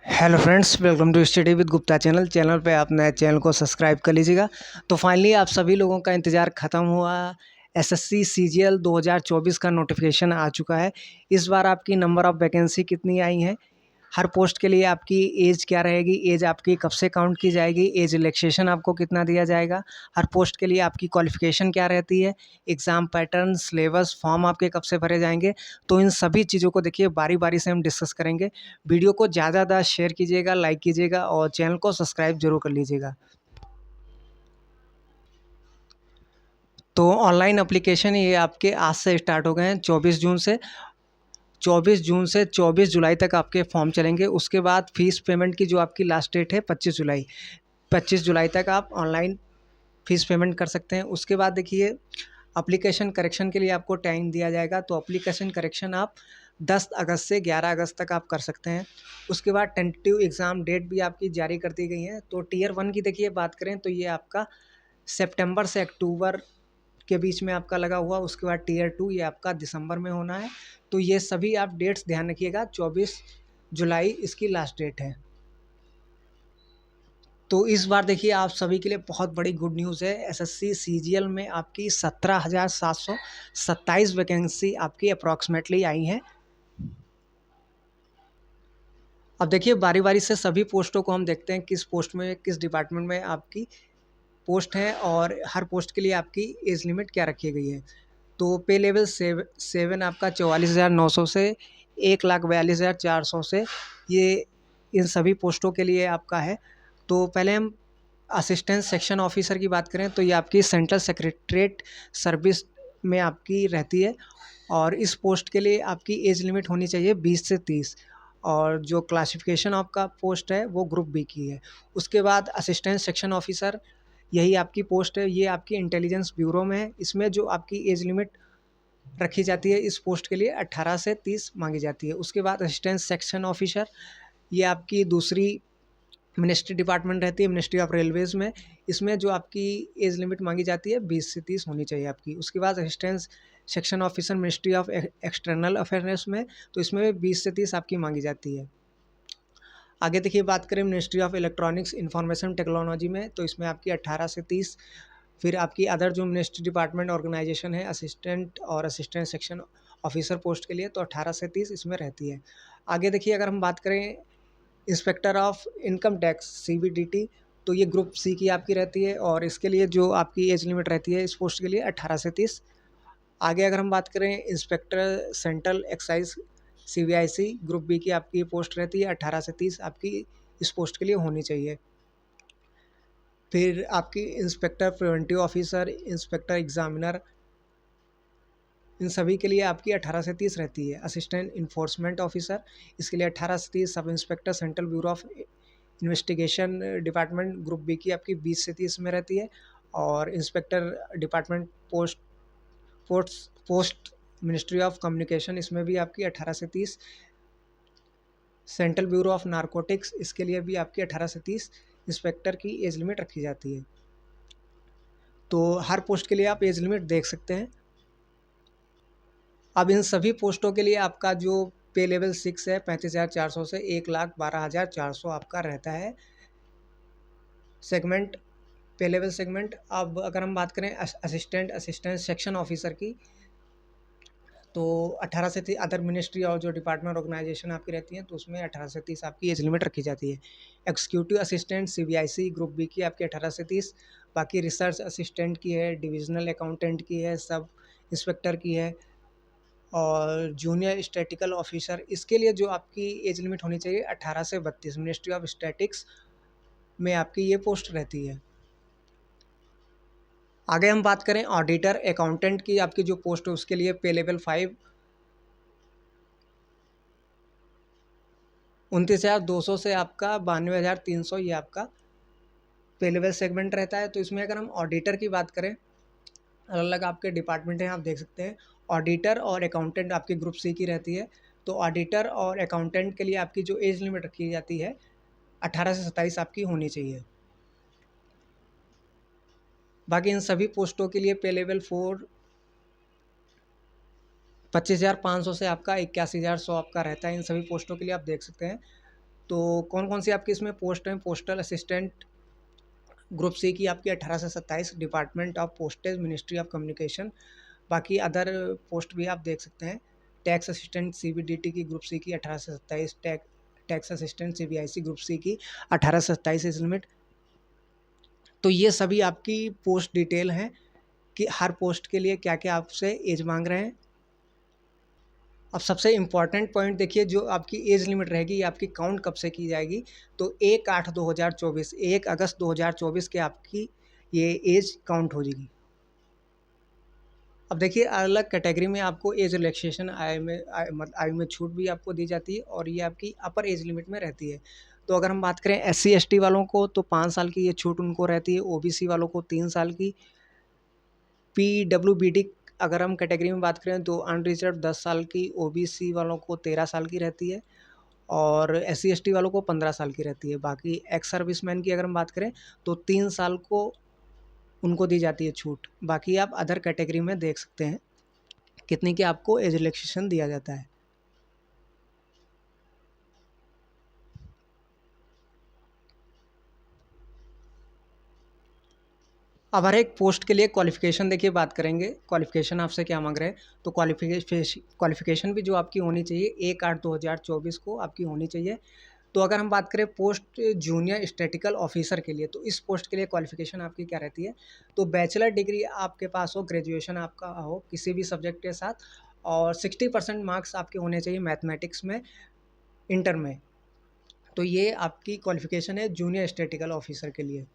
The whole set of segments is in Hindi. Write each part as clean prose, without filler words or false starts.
Hello friends, welcome to study with Gupta channel पे आप नए चैनल को सब्सक्राइब कर लीजिएगा। तो फाइनली आप सभी लोगों का इंतज़ार ख़त्म हुआ। एसएससी सीजीएल 2024 का नोटिफिकेशन आ चुका है। इस बार आपकी नंबर ऑफ़ वैकेंसी कितनी आई हैं, हर पोस्ट के लिए आपकी एज क्या रहेगी, एज आपकी कब से काउंट की जाएगी, एज रिलैक्सेशन आपको कितना दिया जाएगा, हर पोस्ट के लिए आपकी क्वालिफ़िकेशन क्या रहती है, एग्ज़ाम पैटर्न, सिलेबस, फॉर्म आपके कब से भरे जाएंगे। तो इन सभी चीज़ों को देखिए बारी बारी से हम डिस्कस करेंगे। वीडियो को ज़्यादा शेयर कीजिएगा, लाइक कीजिएगा और चैनल को सब्सक्राइब जरूर कर लीजिएगा। तो ऑनलाइन एप्लीकेशन ये आपके आज से स्टार्ट हो गए हैं, 24 जून से 24 जुलाई तक आपके फॉर्म चलेंगे। उसके बाद फ़ीस पेमेंट की जो आपकी लास्ट डेट है 25 जुलाई तक आप ऑनलाइन फ़ीस पेमेंट कर सकते हैं। उसके बाद देखिए एप्लीकेशन करेक्शन के लिए आपको टाइम दिया जाएगा। तो एप्लीकेशन करेक्शन आप 10 अगस्त से 11 अगस्त तक आप कर सकते हैं। उसके बाद टेंटेटिव एग्ज़ाम डेट भी आपकी जारी कर दी गई है। तो टियर 1 की देखिए बात करें तो ये आपका सितंबर से अक्टूबर के बीच में आपका लगा हुआ। उसके बाद टियर 2 ये आपका दिसंबर में होना है। तो ये सभी आप डेट्स ध्यान रखिएगा। 24 जुलाई इसकी लास्ट डेट है। तो इस बार देखिए आप सभी के लिए बहुत बड़ी गुड न्यूज़ है। एसएससी सीजीएल में आपकी 17,727 वैकेंसी आपकी अप्रॉक्सीमेटली आई हैं। अब देखिए बारी बारी से सभी पोस्टों को हम देखते हैं, किस पोस्ट में किस डिपार्टमेंट में आपकी पोस्ट है और हर पोस्ट के लिए आपकी एज लिमिट क्या रखी गई है। तो पे लेवल 7 आपका 44,900 से 1,42,400 से ये इन सभी पोस्टों के लिए आपका है। तो पहले हम असिस्टेंट सेक्शन ऑफिसर की बात करें तो ये आपकी सेंट्रल सेक्रेटरीट सर्विस में आपकी रहती है। और इस पोस्ट के लिए आपकी एज लिमिट होनी चाहिए 20 से 30। और जो क्लासिफिकेशन आपका पोस्ट है वो ग्रुप बी की है। उसके बाद असिस्टेंट सेक्शन ऑफिसर, यही आपकी पोस्ट है, ये आपकी इंटेलिजेंस ब्यूरो में है। इसमें जो आपकी एज लिमिट रखी जाती है इस पोस्ट के लिए 18 से 30 मांगी जाती है। उसके बाद असिस्टेंट सेक्शन ऑफिसर, ये आपकी दूसरी मिनिस्ट्री डिपार्टमेंट रहती है, मिनिस्ट्री ऑफ रेलवेज़ में। इसमें जो आपकी एज लिमिट मांगी जाती है 20 से 30 होनी चाहिए आपकी। उसके बाद assistant section officer ministry of external affairs में, तो इसमें 20 से 30 आपकी मांगी जाती है। आगे देखिए बात करें ministry of electronics information technology में, तो इसमें आपकी 18 से 30। फिर आपकी अदर जो मिनिस्ट्री डिपार्टमेंट ऑर्गेनाइजेशन है असिस्टेंट और असिस्टेंट सेक्शन ऑफिसर पोस्ट के लिए, तो 18 से 30 इसमें रहती है। आगे देखिए अगर हम बात करें inspector of income tax CBDT, तो ये ग्रुप सी की आपकी रहती है और इसके लिए जो आपकी एज लिमिट रहती है इस पोस्ट के लिए 18 से 30। आगे अगर हम बात करें inspector central excise CBIC, group B की आपकी पोस्ट रहती है, 18 से 30 आपकी इस पोस्ट के लिए होनी चाहिए। फिर आपकी inspector preventive officer, inspector examiner, इन सभी के लिए आपकी 18 से 30 रहती है। असिस्टेंट इन्फोर्समेंट ऑफिसर, इसके लिए 18 से 30। सब inspector central bureau of investigation department group B की आपकी 20 से 30 में रहती है। और inspector department post ministry of communication, इसमें भी आपकी 18 से 30। सेंट्रल ब्यूरो ऑफ नारकोटिक्स, इसके लिए भी आपकी 18 से 30 इंस्पेक्टर की एज लिमिट रखी जाती है। तो हर पोस्ट के लिए आप एज लिमिट देख सकते हैं। अब इन सभी पोस्टों के लिए आपका जो पे लेवल 6 है 35,400 से 1,12,400 आपका रहता है सेगमेंट, पे लेवल सेगमेंट। अब अगर हम बात करें असिस्टेंट सेक्शन ऑफिसर की, तो 18 से 30 अदर मिनिस्ट्री और जो डिपार्टमेंट ऑर्गेनाइजेशन आपकी रहती हैं तो उसमें 18 से 30 आपकी एज लिमिट रखी जाती है। Executive assistant CBIC group B की आपकी 18 से 30। बाकी रिसर्च असिस्टेंट की है, डिविजनल अकाउंटेंट की है, सब इंस्पेक्टर की है और जूनियर स्टैटिकल ऑफिसर, इसके लिए जो आपकी एज लिमिट होनी चाहिए 18 से 32। मिनिस्ट्री ऑफ स्टैटिक्स में आपकी ये पोस्ट रहती है। आगे हम बात करें ऑडिटर अकाउंटेंट की, आपकी जो पोस्ट है उसके लिए पे लेवल 5 29,200 से आपका 92,300 ये आपका पे लेवल सेगमेंट रहता है। तो इसमें अगर हम ऑडिटर की बात करें, अलग अलग आपके डिपार्टमेंट हैं, आप देख सकते हैं। ऑडिटर और अकाउंटेंट आपकी ग्रुप सी की रहती है। तो ऑडिटर और अकाउंटेंट के लिए आपकी जो एज लिमिट रखी जाती है 18 से 27 आपकी होनी चाहिए। बाकी इन सभी पोस्टों के लिए पे लेवल 4 25,500 से आपका 81,100 आपका रहता है। इन सभी पोस्टों के लिए आप देख सकते हैं। तो कौन-कौन सी आपकी इसमें पोस्ट हैं, पोस्टल असिस्टेंट ग्रुप सी की आपकी 18 से 27, department of postage, ministry of communication, बाकी अदर पोस्ट भी आप देख सकते हैं। टैक्स असिस्टेंट सीबीडीटी की ग्रुप सी की 18 से 27, tax assistant CBIC group C की 18 से 27 एज लिमिट। तो ये सभी आपकी पोस्ट डिटेल हैं कि हर पोस्ट के लिए क्या-क्या आपसे एज माँग रहे हैं। अब सबसे इम्पॉर्टेंट पॉइंट देखिए, जो आपकी एज लिमिट रहेगी ये आपकी काउंट कब से की जाएगी, तो 1/8/2024, 1 अगस्त 2024 के आपकी ये एज काउंट हो जाएगी। अब देखिए अलग कैटेगरी में आपको एज रिलैक्सेशन आयु में छूट भी आपको दी जाती है और ये आपकी अपर एज लिमिट में रहती है। तो अगर हम बात करें SC ST वालों को तो 5 साल की ये छूट उनको रहती है, OBC वालों को 3 साल की, PWBD अगर हम कैटेगरी में बात करें तो अनरिजर्व 10 साल की, OBC वालों को 13 साल की रहती है और SC ST वालों को 15 साल की रहती है। बाकी एक्स सर्विसमैन की अगर हम बात करें तो 3 साल को उनको दी जाती है छूट। बाकी आप अदर कैटेगरी में देख सकते हैं कितनी की आपको एज रिलैक्सेशन दिया जाता है। अब हर एक पोस्ट के लिए क्वालिफ़िकेशन देखिए बात करेंगे, क्वालिफ़िकेशन आपसे क्या माँग रहे हैं, तो क्वालिफ़िकेशन भी जो आपकी होनी चाहिए 1/8/2024 को आपकी होनी चाहिए। तो अगर हम बात करें पोस्ट जूनियर स्टैटिकल ऑफिसर के लिए, तो इस पोस्ट के लिए क्वालिफ़िकेशन आपकी क्या रहती है, तो बैचलर डिग्री आपके पास हो, ग्रेजुएशन आपका हो किसी भी सब्जेक्ट के साथ और 60% मार्क्स आपके होने चाहिए मैथमेटिक्स में इंटर में। तो ये आपकी क्वालिफ़िकेशन है जूनियर स्टैटिकल ऑफिसर के लिए।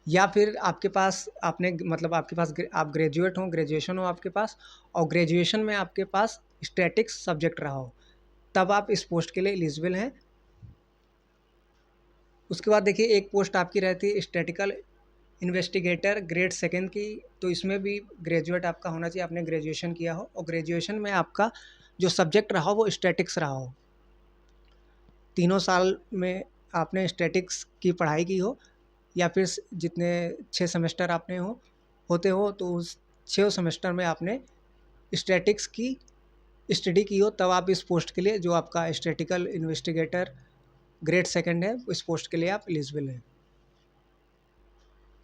या फिर आपके पास आपने मतलब आपके पास आप ग्रेजुएट हों, ग्रेजुएशन हो आपके पास और ग्रेजुएशन में आपके पास स्टैटिक्स सब्जेक्ट रहा हो, तब आप इस पोस्ट के लिए एलिजिबल हैं। उसके बाद देखिए एक पोस्ट आपकी रहती है स्टैटिकल इन्वेस्टिगेटर ग्रेड सेकंड की, तो इसमें भी ग्रेजुएट आपका होना चाहिए, आपने ग्रेजुएशन किया हो और ग्रेजुएशन में आपका जो सब्जेक्ट रहा हो वो स्टैटिक्स रहा हो, तीनों साल में आपने स्टैटिक्स की पढ़ाई की हो या फिर जितने 6 सेमेस्टर आपने होते हो तो उस 6 सेमेस्टर में आपने स्टैटिक्स की स्टडी की हो, तब आप इस पोस्ट के लिए जो आपका स्टैटिकल इन्वेस्टिगेटर ग्रेड सेकंड है इस पोस्ट के लिए आप एलिजिबल हैं।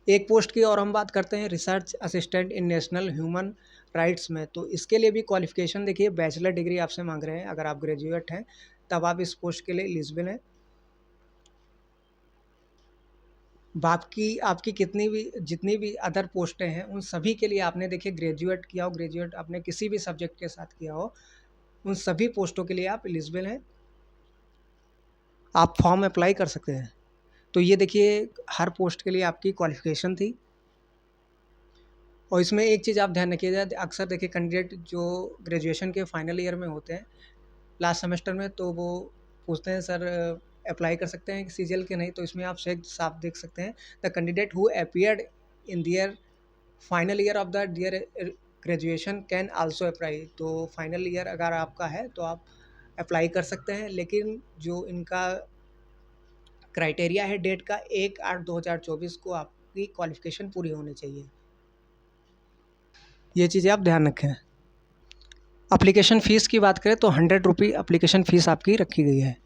एक पोस्ट की और हम बात करते हैं research assistant in national human rights में, तो इसके लिए भी क्वालिफ़िकेशन देखिए बैचलर डिग्री आपसे मांग रहे हैं, अगर आप ग्रेजुएट हैं तब आप इस पोस्ट के लिए एलिजिबल हैं। बाकी आपकी जितनी भी अदर पोस्टें हैं उन सभी के लिए आपने देखिए ग्रेजुएट किया हो, ग्रेजुएट आपने किसी भी सब्जेक्ट के साथ किया हो, उन सभी पोस्टों के लिए आप एलिजिबल हैं, आप फॉर्म अप्लाई कर सकते हैं। तो ये देखिए हर पोस्ट के लिए आपकी क्वालिफ़िकेशन थी। और इसमें एक चीज़ आप ध्यान रखिएगा, अक्सर देखिए कैंडिडेट जो ग्रेजुएशन के फाइनल ईयर में होते हैं लास्ट सेमेस्टर में, तो वो पूछते हैं सर अप्लाई कर सकते हैं CGL के, नहीं तो इसमें आप साफ देख सकते हैं the candidate who appeared in their final year of the their graduation can also apply. तो फाइनल ईयर अगर आपका है तो आप अप्लाई कर सकते हैं, लेकिन जो इनका क्राइटेरिया है डेट का 1/8/2024 को आपकी क्वालिफ़िकेशन पूरी होनी चाहिए। ये चीज़ें आप ध्यान रखें। एप्लीकेशन फ़ीस की बात करें तो 100 रुपये एप्लीकेशन फ़ीस आपकी रखी गई है।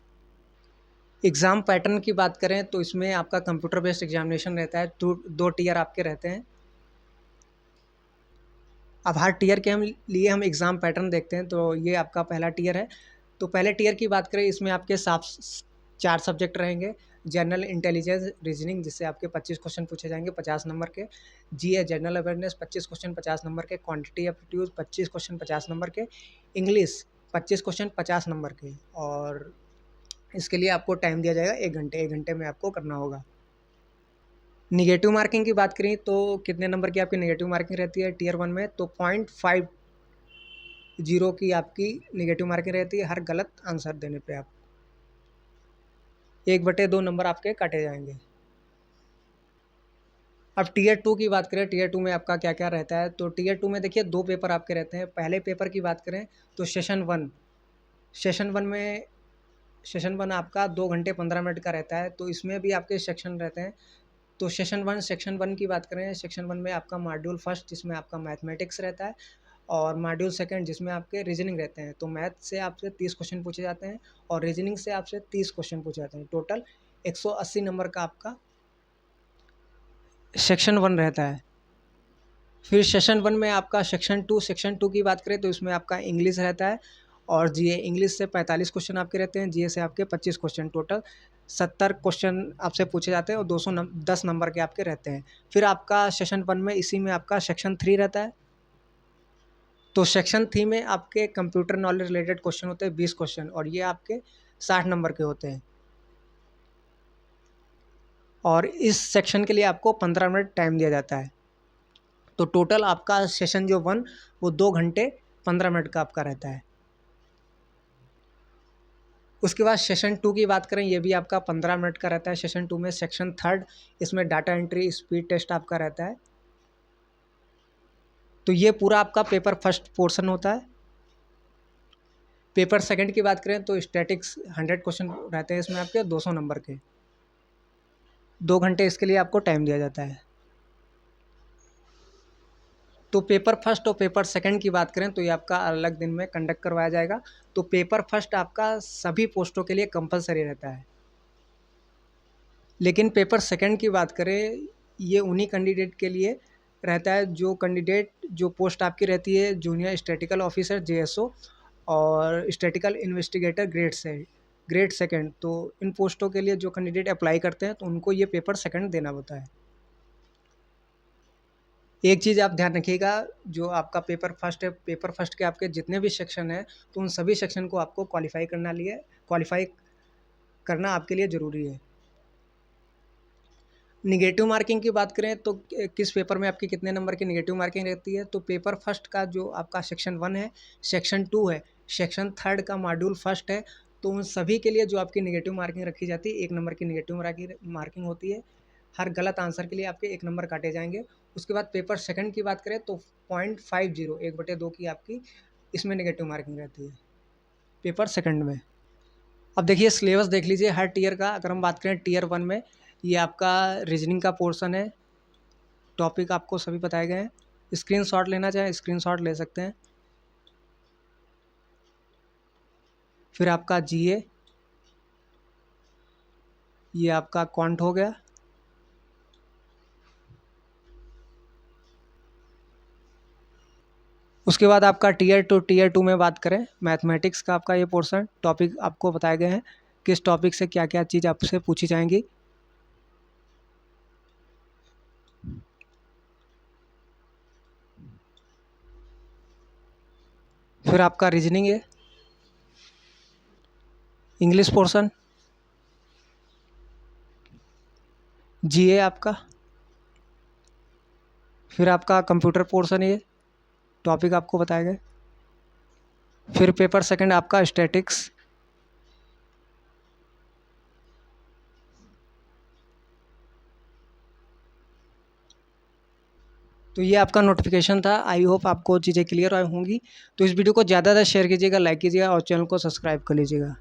एग्ज़ाम पैटर्न की बात करें तो इसमें आपका कंप्यूटर बेस्ड एग्जामिनेशन रहता है, 2 टियर आपके रहते हैं। अब हर टियर के लिए हम एग्ज़ाम पैटर्न देखते हैं, तो ये आपका पहला टियर है। तो पहले टियर की बात करें इसमें आपके 4 सब्जेक्ट रहेंगे, जनरल इंटेलिजेंस रीजनिंग जिससे आपके 25 क्वेश्चन पूछे जाएंगे 50 नंबर के, GS general awareness 25 question 50 number के, क्वांटिटी एप्टीट्यूड 25 क्वेश्चन 50 नंबर के, इंग्लिश 25 क्वेश्चन 50 नंबर के, और इसके लिए आपको टाइम दिया जाएगा 1 घंटे में आपको करना होगा। निगेटिव मार्किंग की बात करें तो कितने नंबर की आपकी निगेटिव मार्किंग रहती है टियर 1 में, तो 0.50 की आपकी निगेटिव मार्किंग रहती है हर गलत आंसर देने पे। आप 1/2 नंबर आपके काटे जाएंगे। अब टियर 2 की बात करें, टियर 2 में आपका क्या क्या रहता है, तो टियर 2 में देखिए 2 पेपर आपके रहते हैं। पहले पेपर की बात करें तो सेशन 1 आपका 2 घंटे 15 मिनट का रहता है, तो इसमें भी आपके सेक्शन रहते हैं। तो सेक्शन 1 की बात करें, सेक्शन 1 में आपका मॉड्यूल फर्स्ट जिसमें आपका मैथमेटिक्स रहता है और मॉड्यूल सेकंड जिसमें आपके रीजनिंग रहते हैं। तो मैथ से आपसे 30 क्वेश्चन पूछे जाते हैं और रीजनिंग से आपसे 30 क्वेश्चन पूछे जाते हैं। टोटल 180 नंबर का आपका सेक्शन 1 रहता है। फिर सेशन 1 में आपका सेक्शन 2 की बात करें तो इसमें आपका इंग्लिश रहता है और जीए। इंग्लिश से 45 क्वेश्चन आपके रहते हैं, जीए से आपके 25 क्वेश्चन, टोटल 70 क्वेश्चन आपसे पूछे जाते हैं और 210 नंबर के आपके रहते हैं। फिर आपका सेशन 1 में इसी में आपका सेक्शन 3 रहता है। तो सेक्शन 3 में आपके कंप्यूटर नॉलेज रिलेटेड क्वेश्चन होते हैं 20 क्वेश्चन और ये आपके 60 नंबर के होते हैं। और इस सेक्शन के लिए आपको 15 मिनट टाइम दिया जाता है। तो टोटल आपका सेशन जो 1 वो 2 घंटे 15 मिनट का आपका रहता है। उसके बाद सेशन 2 की बात करें, ये भी आपका 15 मिनट का रहता है। सेशन 2 में सेक्शन 3 इसमें डाटा एंट्री स्पीड टेस्ट आपका रहता है। तो ये पूरा आपका पेपर फर्स्ट पोर्शन होता है। पेपर सेकंड की बात करें तो स्टैटिक्स 100 क्वेश्चन रहते हैं इसमें आपके 200 नंबर के। 2 घंटे इसके लिए आपको टाइम दिया जाता है। तो पेपर फर्स्ट और पेपर सेकंड की बात करें तो ये आपका अलग दिन में कंडक्ट करवाया जाएगा। तो पेपर फर्स्ट आपका सभी पोस्टों के लिए कंपलसरी रहता है, लेकिन पेपर सेकंड की बात करें ये उन्हीं कैंडिडेट के लिए रहता है जो पोस्ट आपकी रहती है जूनियर स्टैटिकल ऑफिसर जेएसओ और स्टैटिकल इन्वेस्टिगेटर ग्रेड सेकंड। तो इन पोस्टों के लिए जो कैंडिडेट अप्लाई करते हैं तो उनको ये पेपर सेकंड देना होता है। एक चीज़ आप ध्यान रखिएगा, जो आपका पेपर फर्स्ट है, पेपर फर्स्ट के आपके जितने भी सेक्शन हैं तो उन सभी सेक्शन को आपको क्वालिफाई करना आपके लिए ज़रूरी है। निगेटिव मार्किंग की बात करें तो किस पेपर में आपकी कितने नंबर की निगेटिव मार्किंग रहती है। तो पेपर फर्स्ट का जो आपका सेक्शन 1 है, सेक्शन 2 है, सेक्शन 3 का मॉड्यूल फर्स्ट है, तो उन सभी के लिए जो आपकी निगेटिव मार्किंग रखी जाती है 1 नंबर की निगेटिव मार्किंग होती है। हर गलत आंसर के लिए आपके 1 नंबर काटे जाएंगे। उसके बाद पेपर सेकंड की बात करें तो 0.50 1/2 की आपकी इसमें निगेटिव मार्किंग रहती है पेपर सेकंड में। अब देखिए सिलेबस देख लीजिए हर टीयर का। अगर हम बात करें टीयर 1 में ये आपका रीजनिंग का पोर्शन है। टॉपिक आपको सभी बताए गए हैं। स्क्रीनशॉट लेना चाहें स्क्रीनशॉट ले सकते हैं। फिर आपका जीए, ये आपका क्वांट हो गया। उसके बाद आपका टीयर 2 में बात करें मैथमेटिक्स का आपका ये पोर्शन, टॉपिक आपको बताए गए हैं किस टॉपिक से क्या क्या चीज़ आपसे पूछी जाएंगी। फिर आपका रीजनिंग है, इंग्लिश पोर्शन, जीए आपका, फिर आपका कंप्यूटर पोर्शन, ये टॉपिक आपको बताए गए। फिर पेपर सेकंड आपका स्टैटिक्स, तो ये आपका नोटिफिकेशन था। आई होप आपको चीज़ें क्लियर होंगी। तो इस वीडियो को ज़्यादा से शेयर कीजिएगा, लाइक कीजिएगा और चैनल को सब्सक्राइब कर लीजिएगा।